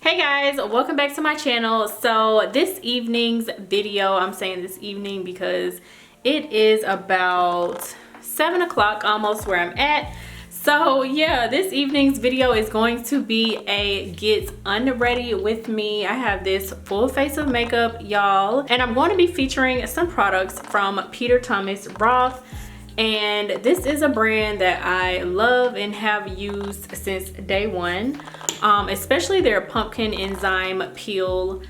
Hey guys, welcome back to my channel. So this evening's video, I'm saying this evening because it is about 7 o'clock almost where I'm at. So yeah, this evening's video is going to be a get unready with me. I have this full face of makeup, y'all, and I'm going to be featuring some products from Peter Thomas Roth. And this is a brand that I love and have used since day one, especially their pumpkin enzyme peel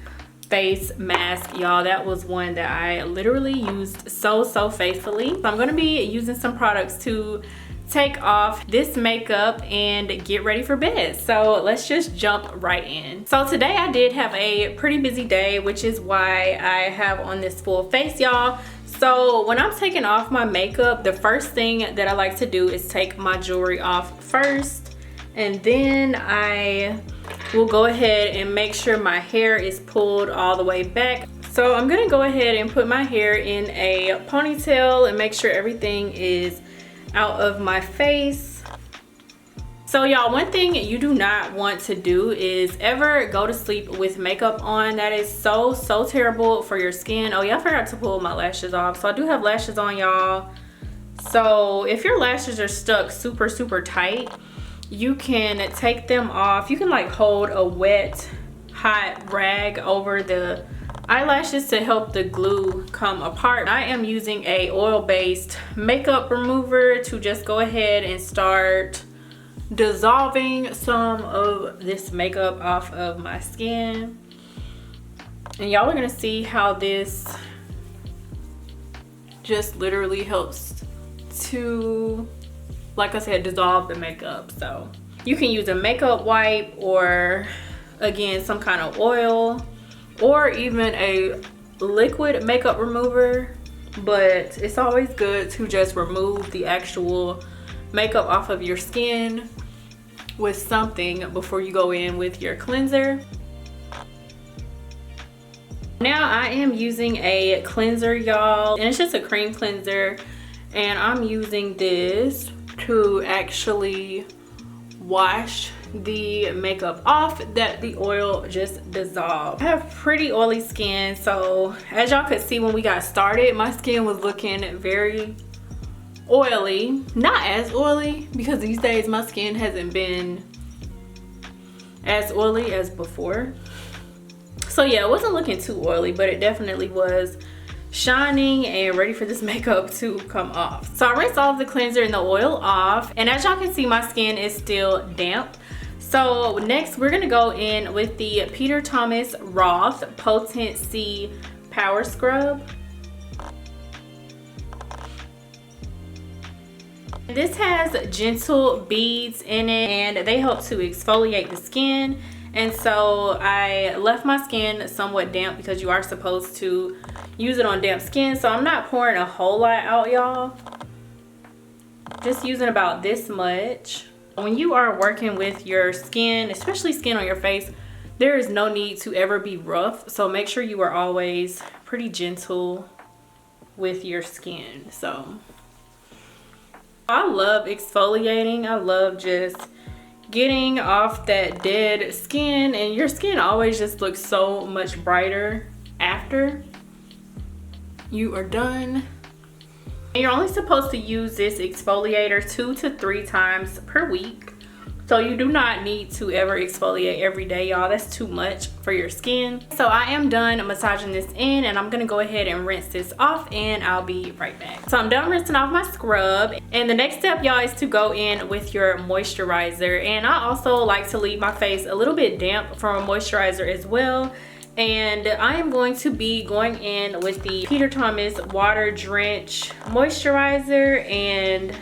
face mask, y'all. That was one that I literally used so faithfully. So I'm going to be using some products to take off this makeup and get ready for bed. So let's just jump right in. So today I did have a pretty busy day, which is why I have on this full face, y'all. So when I'm taking off my makeup, the first thing that I like to do is take my jewelry off first, and then I will go ahead and make sure my hair is pulled all the way back. So I'm gonna go ahead and put my hair in a ponytail and make sure everything is out of my face. So y'all, one thing you do not want to do is ever go to sleep with makeup on. That is so terrible for your skin. Oh yeah, I forgot to pull my lashes off. So I do have lashes on, y'all. So if your lashes are stuck super tight, you can take them off. You can like hold a wet hot rag over the eyelashes to help the glue come apart. I am using a oil-based makeup remover to just go ahead and start dissolving some of this makeup off of my skin. And y'all are gonna see how this just literally helps to, like I said, dissolve the makeup. So you can use a makeup wipe, or again some kind of oil, or even a liquid makeup remover, but it's always good to just remove the actual makeup off of your skin with something before you go in with your cleanser. Now I am using a cleanser, y'all, and it's just a cream cleanser, and I'm using this to actually wash the makeup off that the oil just dissolved. I have pretty oily skin, so as y'all could see when we got started, my skin was looking very oily. Not as oily, because these days my skin hasn't been as oily as before. So yeah, it wasn't looking too oily, but it definitely was shining and ready for this makeup to come off. So I rinsed all of the cleanser and the oil off, and as y'all can see, my skin is still damp. So next we're gonna go in with the Peter Thomas Roth Potent C Power Scrub. This has gentle beads in it, and they help to exfoliate the skin. And so I left my skin somewhat damp because you are supposed to use it on damp skin. So I'm not pouring a whole lot out, y'all. Just using about this much. When you are working with your skin, especially skin on your face, there is no need to ever be rough. So make sure you are always pretty gentle with your skin. So I love exfoliating. I love just getting off that dead skin, and your skin always just looks so much brighter after you are done. And you're only supposed to use this exfoliator 2 to 3 times per week. So you do not need to ever exfoliate every day, y'all. That's too much for your skin. So I am done massaging this in, and I'm gonna go ahead and rinse this off, and I'll be right back. So I'm done rinsing off my scrub, and the next step, y'all, is to go in with your moisturizer. And I also like to leave my face a little bit damp from a moisturizer as well. And I am going to be going in with the Peter Thomas Water Drench Moisturizer, and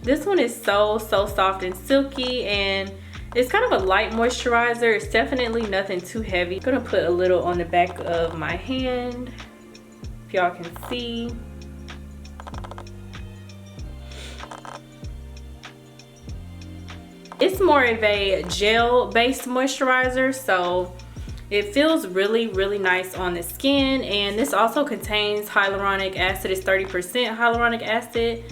this one is so soft and silky, and it's kind of a light moisturizer. It's definitely nothing too heavy. I'm gonna put a little on the back of my hand, if y'all can see. It's more of a gel-based moisturizer, so it feels really nice on the skin. And this also contains hyaluronic acid. It's 30% hyaluronic acid,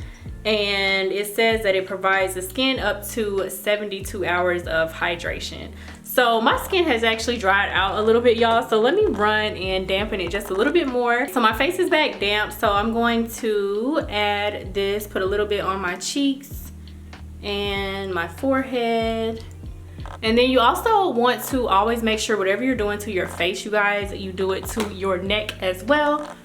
and it says that it provides the skin up to 72 hours of hydration. So my skin has actually dried out a little bit, y'all, so let me run and dampen it just a little bit more. So my face is back damp, so I'm going to add this, put a little bit on my cheeks and my forehead. And then you also want to always make sure whatever you're doing to your face, you guys, you do it to your neck as well.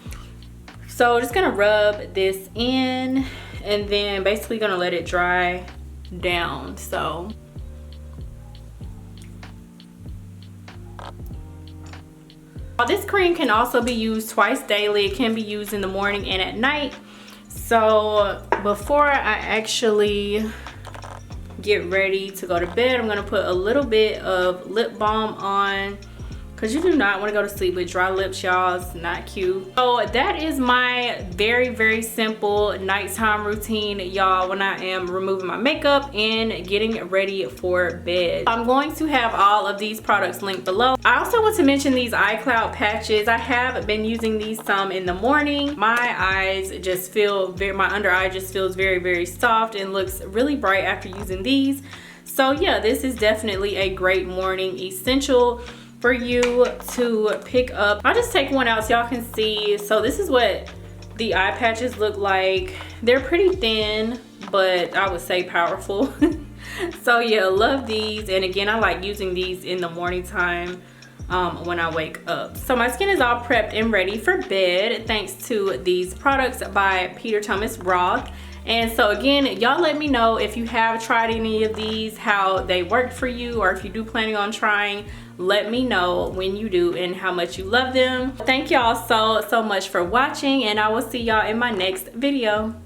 So just gonna rub this in and then basically gonna let it dry down. So this cream can also be used twice daily. It can be used in the morning and at night. So before I actually get ready to go to bed, I'm gonna put a little bit of lip balm on, because you do not want to go to sleep with dry lips, y'all. It's not cute. So that is my very simple nighttime routine, y'all, when I am removing my makeup and getting ready for bed. I'm going to have all of these products linked below. I also want to mention these iCloud patches. I have been using these some in the morning. My eyes just feel my under eye just feels very soft and looks really bright after using these. So yeah, this is definitely a great morning essential for you to pick up. I'll just take one out so y'all can see. So this is what the eye patches look like. They're pretty thin, but I would say powerful. So yeah, love these. And again, I like using these in the morning time when I wake up. So my skin is all prepped and ready for bed thanks to these products by Peter Thomas Roth. And so again, y'all let me know if you have tried any of these, how they worked for you, or if you do planning on trying, let me know when you do and how much you love them. Thank y'all so much for watching, and I will see y'all in my next video.